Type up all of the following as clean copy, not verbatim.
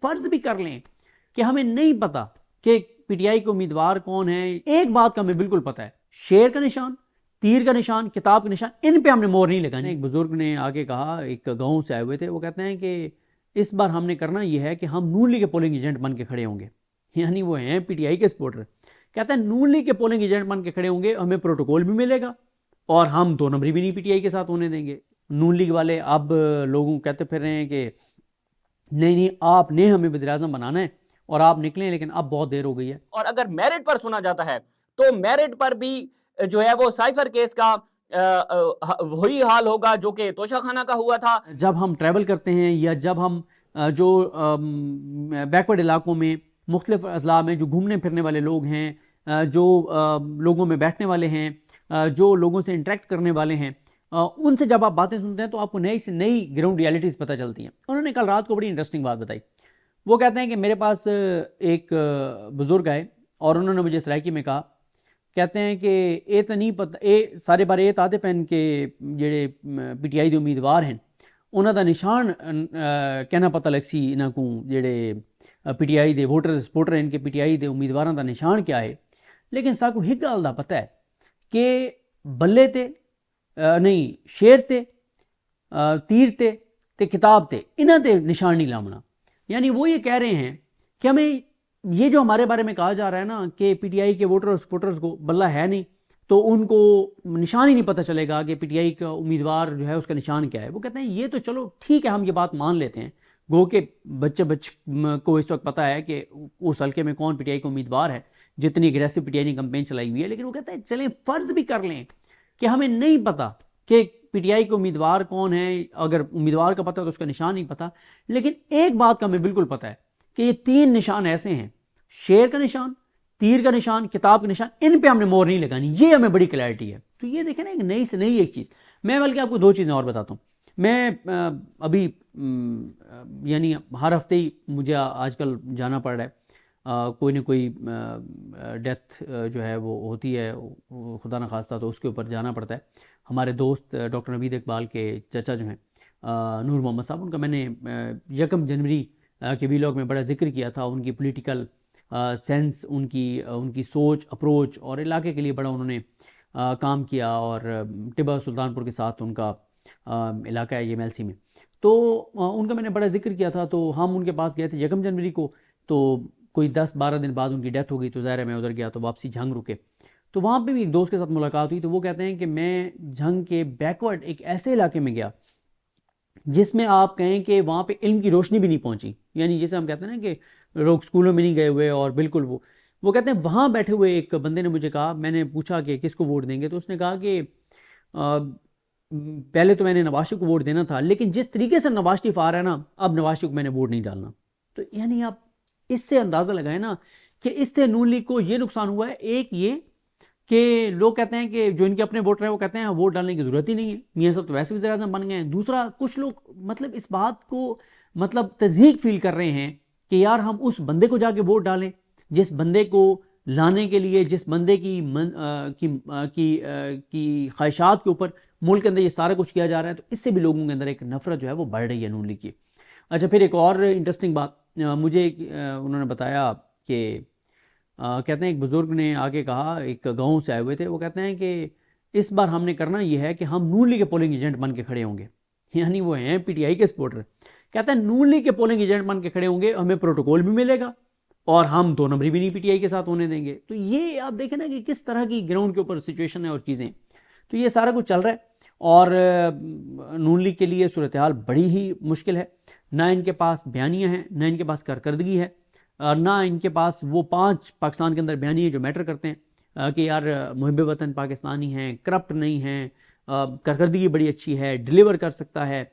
فرض بھی کر لیں کہ ہمیں نہیں پتا کہ پی ٹی آئی کے امیدوار کون ہیں، ایک بات کا ہمیں بالکل پتا ہے، شیر کا نشان، تیر کا نشان، کتاب کا نشان، ان پہ ہم نے مور نہیں لگانی۔ ایک بزرگ نے آگے کہا، ایک گاؤں سے آئے ہوئے تھے، وہ کہتے ہیں کہ اس بار ہم نے کرنا یہ ہے کہ ہم نون لیگ کے پولنگ ایجنٹ بن کے کھڑے ہوں گے، یعنی وہ ہیں پی ٹی آئی کے سپورٹر۔ کہتے ہیں نون لیگ کے پولنگ ایجنٹ بن کے کھڑے ہوں گے، ہمیں پروٹوکول بھی ملے گا اور ہم دو نمبری بھی نہیں پی ٹی آئی کے ساتھ ہونے دیں گے۔ نون لیگ والے اب لوگوں کہتے پھر رہے ہیں کہ نہیں آپ نے ہمیں وزیر اعظم بنانا ہے اور آپ نکلیں، لیکن اب بہت دیر ہو گئی ہے۔ اور اگر میرٹ پر سنا جاتا ہے تو میرٹ پر بھی جو ہے وہ سائفر کیس کا وہی حال ہوگا جو کہ توشہ خانہ کا ہوا تھا۔ جب ہم ٹریول کرتے ہیں یا جب ہم جو بیکورڈ علاقوں میں مختلف اضلاع میں جو گھومنے پھرنے والے لوگ ہیں، جو لوگوں میں بیٹھنے والے ہیں، جو لوگوں سے انٹریکٹ کرنے والے ہیں، ان سے جب آپ باتیں سنتے ہیں تو آپ کو نئی سے نئی گراؤنڈ ریالٹیز پتہ چلتی ہیں۔ انہوں نے کل رات کو بڑی انٹرسٹنگ بات بتائی۔ وہ کہتے ہیں کہ میرے پاس ایک بزرگ آئے اور انہوں نے مجھے سرائکی میں کہا، کہتے ہیں کہ اے تو نہیں پتہ، اے سارے بارے یہ تاتے پہن کے جڑے پی ٹی آئی دے امیدوار ہیں انہوں دا نشان کہنا پتہ لگ سی انہاں کو، جڑے P T I they voter supporter ہیں، ان کے پی ٹی آئی دے امیدواراں دا نشان کیا ہے، لیکن ساکو ایک گل دا پتہ ہے کہ بلے تے نہیں، شیر تے، تیر تے کتاب تے، انہاں تے نشان نہیں لامنا۔ یعنی وہ یہ کہہ رہے ہیں کہ ہمیں یہ جو ہمارے بارے میں کہا جا رہا ہے نا کہ پی ٹی آئی کے ووٹر اور سپورٹرز کو بلہ ہے نہیں تو ان کو نشان ہی نہیں پتہ چلے گا کہ پی ٹی آئی کا امیدوار جو ہے اس کا نشان کیا ہے۔ وہ کہتے ہیں یہ تو چلو ٹھیک ہے، ہم یہ بات مان لیتے ہیں، گو کہ بچے کو اس وقت پتہ ہے کہ اس حلقے میں کون پی ٹی آئی کا امیدوار ہے، جتنی اگریسو پی ٹی آئی نے کمپین چلائی ہوئی ہے، لیکن وہ کہتے ہیں چلیں فرض بھی کر لیں کہ ہمیں نہیں پتا کہ پی ٹی آئی کے امیدوار کون ہیں، اگر امیدوار کا پتہ تو اس کا نشان نہیں پتہ، لیکن ایک بات کا ہمیں بالکل پتہ ہے کہ یہ تین نشان ایسے ہیں، شیر کا نشان، تیر کا نشان، کتاب کا نشان، ان پہ ہم نے مور نہیں لگانی، یہ ہمیں بڑی کلیئرٹی ہے۔ تو یہ دیکھیں نا ایک نئی سے نئی ایک چیز۔ میں بلکہ آپ کو دو چیزیں اور بتاتا ہوں۔ میں ابھی یعنی ہر ہفتے ہی مجھے آج کل جانا پڑ رہا ہے، کوئی نہ کوئی ڈیتھ جو ہے وہ ہوتی ہے، خدا نخواستہ تو اس کے اوپر جانا پڑتا ہے۔ ہمارے دوست ڈاکٹر نوید اقبال کے چچا جو ہیں نور محمد صاحب، ان کا میں نے 1 جنوری کے ویلاگ میں بڑا ذکر کیا تھا، ان کی پولیٹیکل سینس، ان کی سوچ، اپروچ، اور علاقے کے لیے بڑا انہوں نے کام کیا، اور ٹبہ سلطان پور کے ساتھ ان کا علاقہ ہے یہ میلسی میں، تو ان کا میں نے بڑا ذکر کیا تھا۔ تو ہم ان کے پاس گئے تھے 1 جنوری کو، تو کوئی 10-12 دن بعد ان کی ڈیتھ ہو گئی، تو ظاہر ہے میں ادھر گیا تو واپسی جھنگ رکے، تو وہاں پہ بھی ایک دوست کے ساتھ ملاقات ہوئی، تو وہ کہتے ہیں کہ میں جھنگ کے بیکورڈ ایک ایسے علاقے میں گیا جس میں آپ کہیں کہ وہاں پہ علم کی روشنی بھی نہیں پہنچی، یعنی جیسے ہم کہتے ہیں نا کہ لوگ اسکولوں میں نہیں گئے ہوئے، اور بالکل وہ کہتے ہیں وہاں بیٹھے ہوئے ایک بندے نے مجھے کہا، میں نے پوچھا کہ کس کو ووٹ دیں گے، تو اس نے کہا کہ پہلے تو میں نے نواز شریف کو ووٹ دینا تھا، لیکن جس طریقے سے نواز شریف آ رہا ہے نا، اب نواز شریف کو میں نے ووٹ نہیں ڈالنا۔ تو یعنی آپ اس سے اندازہ لگائیں نا کہ اس سے نون لیگ کو یہ نقصان ہوا ہے، ایک یہ کہ لوگ کہتے ہیں کہ جو ان کے اپنے ووٹر ہیں وہ کہتے ہیں ووٹ ڈالنے کی ضرورت ہی نہیں ہے، میاں صاحب تو ویسے وزیر اعظم بن گئے ہیں۔ دوسرا، کچھ لوگ مطلب اس بات کو تضحیق فیل کر رہے ہیں کہ یار ہم اس بندے کو جا کے ووٹ ڈالیں جس بندے کو لانے کے لیے، جس بندے کی خواہشات کے اوپر ملک کے اندر یہ سارا کچھ کیا جا رہا ہے، تو اس سے بھی لوگوں کے اندر ایک نفرت جو ہے وہ بڑھ رہی ہے نون لیگ کی۔ اچھا، پھر ایک اور انٹرسٹنگ بات مجھے انہوں نے بتایا کہ کہتے ہیں ایک بزرگ نے آگے کہا، ایک گاؤں سے آئے ہوئے تھے، وہ کہتے ہیں کہ اس بار ہم نے کرنا یہ ہے کہ ہم نون لیگ کے پولنگ ایجنٹ بن کے کھڑے ہوں گے، یعنی وہ ہیں پی ٹی آئی کے سپورٹر۔ کہتے ہیں نون لیگ کے پولنگ ایجنٹ بن کے کھڑے ہوں گے، ہمیں پروٹوکول بھی ملے گا اور ہم دو نمبری بھی نہیں پی ٹی آئی کے ساتھ ہونے دیں گے۔ تو یہ آپ دیکھیں نا کہ کس طرح کی گراؤنڈ کے اوپر سچویشن ہے اور چیزیں، تو یہ سارا کچھ چل رہا ہے، اور نون لیگ کے لیے صورتحال بڑی ہی مشکل ہے، نہ ان کے پاس بیانیہ ہیں، نہ ان کے پاس کارکردگی ہے، نہ ان کے پاس وہ 5 پاکستان کے اندر بیانیے جو میٹر کرتے ہیں کہ یار محب وطن پاکستانی ہیں، کرپٹ نہیں ہیں، کارکردگی بڑی اچھی ہے، ڈیلیور کر سکتا ہے،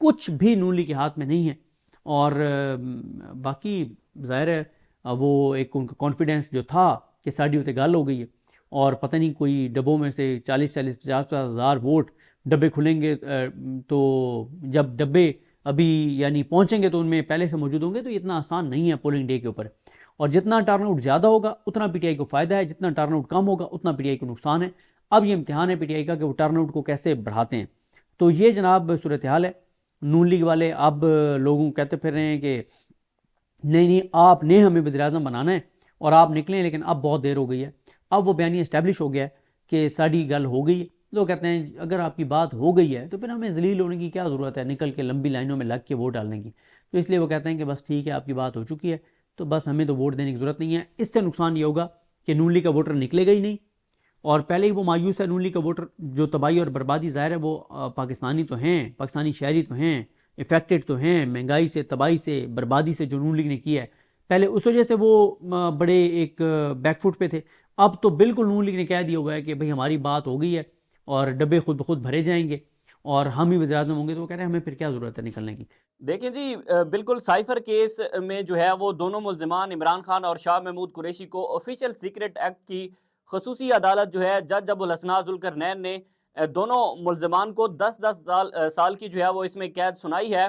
کچھ بھی نون لیگ کے ہاتھ میں نہیں ہے۔ اور باقی ظاہر ہے وہ ایک ان کا کانفیڈنس جو تھا کہ ساڑھی ہوتے گال ہو گئی ہے، اور پتہ نہیں کوئی ڈبوں میں سے 40-50 ہزار ووٹ ڈبے کھلیں گے، تو جب ڈبے ابھی یعنی پہنچیں گے تو ان میں پہلے سے موجود ہوں گے، تو یہ اتنا آسان نہیں ہے پولنگ ڈے کے اوپر، اور جتنا ٹرن آؤٹ زیادہ ہوگا اتنا پی ٹی آئی کو فائدہ ہے، جتنا ٹرن آؤٹ کم ہوگا اتنا پی ٹی آئی کو نقصان ہے۔ اب یہ امتحان ہے پی ٹی آئی کا کہ وہ ٹرن آؤٹ کو کیسے بڑھاتے ہیں۔ تو یہ جناب صورتحال ہے۔ نون لیگ والے اب لوگوں کہتے پھر رہے ہیں کہ نہیں نہیں آپ نے ہمیں وزیر اعظم بنانا ہے اور آپ نکلیں، لیکن اب بہت دیر ہو گئی ہے، اب وہ بیانیہ اسٹیبلش ہو گیا ہے کہ ساری گل ہو گئی ہے. لوگ کہتے ہیں اگر آپ کی بات ہو گئی ہے تو پھر ہمیں ذلیل ہونے کی کیا ضرورت ہے، نکل کے لمبی لائنوں میں لگ کے ووٹ ڈالنے کی. تو اس لیے وہ کہتے ہیں کہ بس ٹھیک ہے آپ کی بات ہو چکی ہے تو بس ہمیں تو ووٹ دینے کی ضرورت نہیں ہے. اس سے نقصان یہ ہوگا کہ نون لیگ کا ووٹر نکلے گا ہی نہیں، اور پہلے ہی وہ مایوس ہے نون لیگ کا ووٹر. جو تباہی اور بربادی ظاہر ہے وہ پاکستانی تو ہیں، پاکستانی شہری تو ہیں، افیکٹڈ تو ہیں مہنگائی سے، تباہی سے، بربادی سے جو نون لیگ نے کی ہے. پہلے اس وجہ سے وہ بڑے ایک بیک فٹ پہ تھے، اب تو بالکل نون لیگ نے کہہ دیا ہوا ہے کہ بھئی ہماری بات ہو گئی ہے اور ڈبے خود بخود بھرے جائیں گے اور ہم ہی وزیر اعظم ہوں گے. تو وہ کہہ رہے ہیں ہمیں پھر کیا ضرورت ہے نکلنے کی. دیکھیں جی، بالکل سائفر کیس میں جو ہے وہ دونوں ملزمان عمران خان اور شاہ محمود قریشی کو آفیشیل سیکرٹ ایکٹ کی خصوصی عدالت جو ہے جج ابو الحسناء ذوالقرنین نے دونوں ملزمان کو 10 سال کی جو ہے وہ اس میں قید سنائی ہے.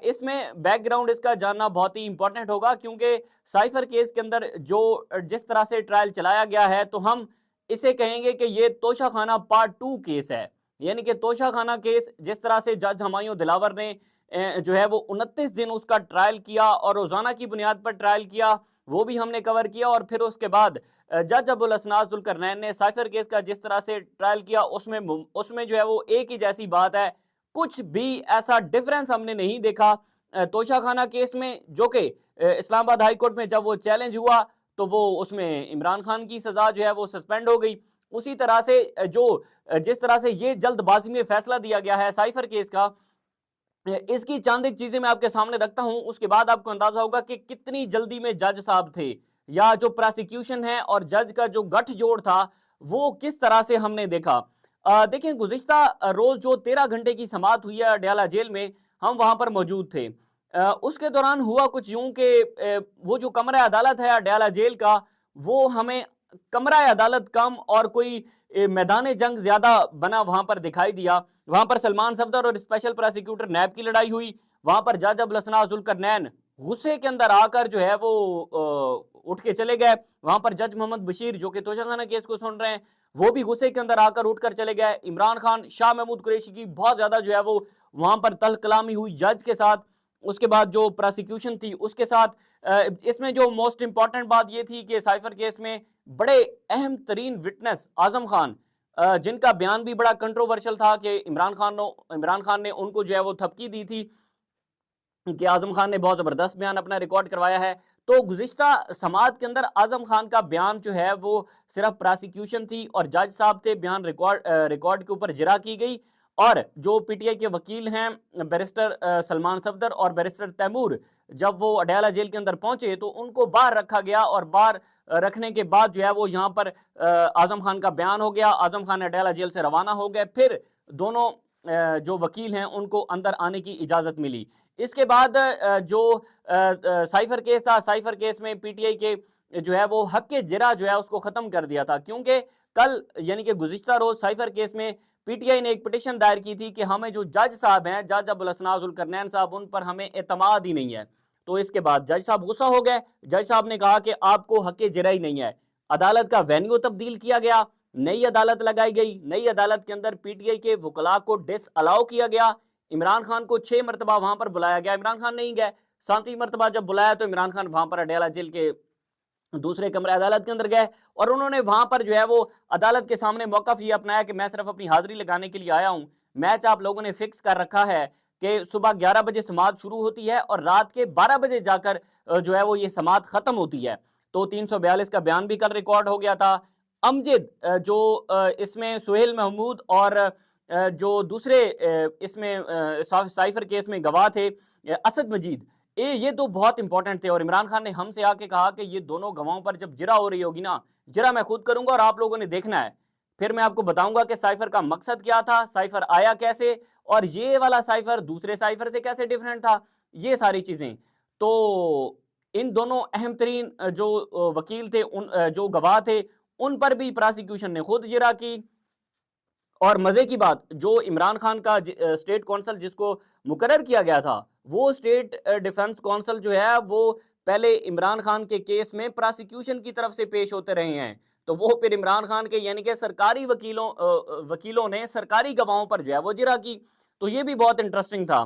اس میں بیک گراؤنڈ اس کا جاننا بہت ہی امپورٹنٹ ہوگا، کیونکہ سائفر کیس کے اندر جس طرح سے ٹرائل چلایا گیا ہے تو ہم اسے کہیں گے کہ یہ توشہ خانہ پارٹ 2 کیس ہے. یعنی کہ توشہ خانہ کیس جس طرح سے جج ہمایوں دلاور نے جو ہے وہ 29 دن اس کا ٹرائل کیا اور روزانہ کی بنیاد پر ٹرائل کیا، وہ بھی ہم نے کور کیا. اور پھر اس کے بعد جج ابو الحسناء ذوالقرنین نے سائفر کیس کا جس طرح سے ٹرائل کیا اس میں جو ہے وہ ایک ہی جیسی بات ہے، کچھ بھی ایسا ڈیفرنس ہم نے نہیں دیکھا. توشہ خانہ کیس میں جو کہ اسلام آباد ہائی کورٹ میں جب وہ چیلنج ہوا تو وہ اس میں عمران خان کی سزا جو ہے وہ سسپینڈ ہو گئی. اسی طرح سے جس طرح سے یہ جلد بازی میں فیصلہ دیا گیا ہے سائفر کیس کا، اس کی چاند ایک چیزیں میں آپ کے سامنے رکھتا ہوں، اس کے بعد آپ کو اندازہ ہوگا کہ کتنی جلدی میں جج صاحب تھے یا جو پراسیکیوشن ہے اور جج کا جو گٹھ جوڑ تھا وہ کس طرح سے ہم نے دیکھا. دیکھیں گزشتہ روز جو 13 گھنٹے کی سماعت ہوئی ہے اڈیالہ جیل میں، ہم وہاں پر موجود تھے. اس کے دوران ہوا کچھ یوں کہ وہ جو کمرہ عدالت ہے اڈیالہ جیل کا، وہ ہمیں کمرہ عدالت کم اور کوئی میدان جنگ زیادہ بنا وہاں پر دکھائی دیا. وہاں پر سلمان صفدر اور اسپیشل پراسیکیوٹر نیب کی لڑائی ہوئی. وہاں پر جج ابو الحسناء ذوالقرنین غصے کے اندر آ کر جو ہے وہ اٹھ کے چلے گئے. وہاں پر جج محمد بشیر جو کہ توشہ خانہ کیس کو سن رہے ہیں، وہ بھی غصے کے اندر آ کر اٹھ کر چلے گئے. عمران خان، شاہ محمود قریشی کی بہت زیادہ جو ہے وہ وہاں پر تلخ کلامی ہوئی جج کے ساتھ، اس کے بعد جو پراسیکیوشن تھی اس کے ساتھ. اس میں جو موسٹ امپورٹنٹ بات یہ تھی کہ سائفر کیس میں بڑے اہم ترین وٹنس اعظم خان، جن کا بیان بھی بڑا کنٹروورشل تھا کہ عمران خان نے ان کو جو ہے وہ تھپکی دی تھی کہ اعظم خان نے بہت زبردست بیان اپنا ریکارڈ کروایا ہے. تو گزشتہ سماعت کے اندر اعظم خان کا بیان جو ہے وہ صرف پراسیکیوشن تھی اور جج صاحب تھے، بیان ریکارڈ کے اوپر جرا کی گئی. اور جو پی ٹی آئی کے وکیل ہیں بیرسٹر سلمان صفدر اور بیرسٹر تیمور، جب وہ اڈیالہ جیل کے اندر پہنچے تو ان کو باہر رکھا گیا اور باہر رکھنے کے بعد جو ہے وہ یہاں پر اعظم خان کا بیان ہو گیا. اعظم خان اڈیالہ جیل سے روانہ ہو گئے، پھر دونوں جو وکیل ہیں ان کو اندر آنے کی اجازت ملی. اس کے بعد جو سائفر کیس تھا، سائفر کیس میں پی ٹی آئی کے جو ہے وہ حق جرا جو ہے اس کو ختم کر دیا تھا، کیونکہ کل یعنی کہ گزشتہ روز سائفر کیس میں پی ٹی آئی نے ایک پٹیشن دائر کی تھی کہ ہمیں جو جج صاحب ہیں، جج ابو الحسناء ذوالقرنین صاحب، ان پر ہمیں اعتماد ہی نہیں ہے. تو اس کے بعد جج صاحب غصہ ہو گئے. جج صاحب نے کہا کہ آپ کو حق جرا ہی نہیں ہے. عدالت کا وینیو تبدیل کیا گیا، نئی عدالت لگائی گئی. نئی عدالت کے اندر پی ٹی آئی کے وکلاء کو ڈس الاؤ کیا گیا. عمران خان کو 6 مرتبہ وہاں پر بلایا گیا، عمران خان نہیں گئے. 7ویں مرتبہ جب بلایا تو عمران خان وہاں پر اڈیالہ جیل کے دوسرے کمرے عدالت کے اندر گئے اور انہوں نے وہاں پر جو ہے وہ عدالت کے سامنے موقف یہ اپنایا کہ میں صرف اپنی حاضری لگانے کے لیے آیا ہوں. میچ آپ لوگوں نے فکس کر رکھا ہے کہ صبح 11 بجے سماعت شروع ہوتی ہے اور رات کے 12 بجے جا کر جو ہے وہ یہ سماعت ختم ہوتی ہے. تو 342 کا بیان بھی کل ریکارڈ ہو گیا تھا. امجد جو اس میں سہیل محمود اور جو دوسرے اس میں سائفر کیس میں گواہ تھے اسد مجید، یہ تو بہت امپورٹنٹ تھے. اور عمران خان نے ہم سے آ کے کہا کہ یہ دونوں گواہوں پر جب جرا ہو رہی ہوگی نا، جرا میں خود کروں گا اور آپ لوگوں نے دیکھنا ہے، پھر میں آپ کو بتاؤں گا کہ سائفر کا مقصد کیا تھا، سائفر آیا کیسے اور یہ والا سائفر دوسرے سائفر سے کیسے ڈیفرنٹ تھا، یہ ساری چیزیں. تو ان دونوں اہم ترین جو وکیل تھے، جو گواہ تھے، ان پر بھی پراسیکیوشن نے خود جرا کی. اور مزے کی بات، جو عمران خان کا اسٹیٹ کونسل جس کو مقرر کیا گیا تھا، وہ اسٹیٹ ڈیفنس کونسل جو ہے وہ پہلے عمران خان کے کیس میں پراسیکیوشن کی طرف سے پیش ہوتے رہے ہیں. تو وہ پھر عمران خان کے یعنی کہ سرکاری وکیلوں نے سرکاری گواہوں پر جو ہے وہ جرا کی. تو یہ بھی بہت انٹرسٹنگ تھا.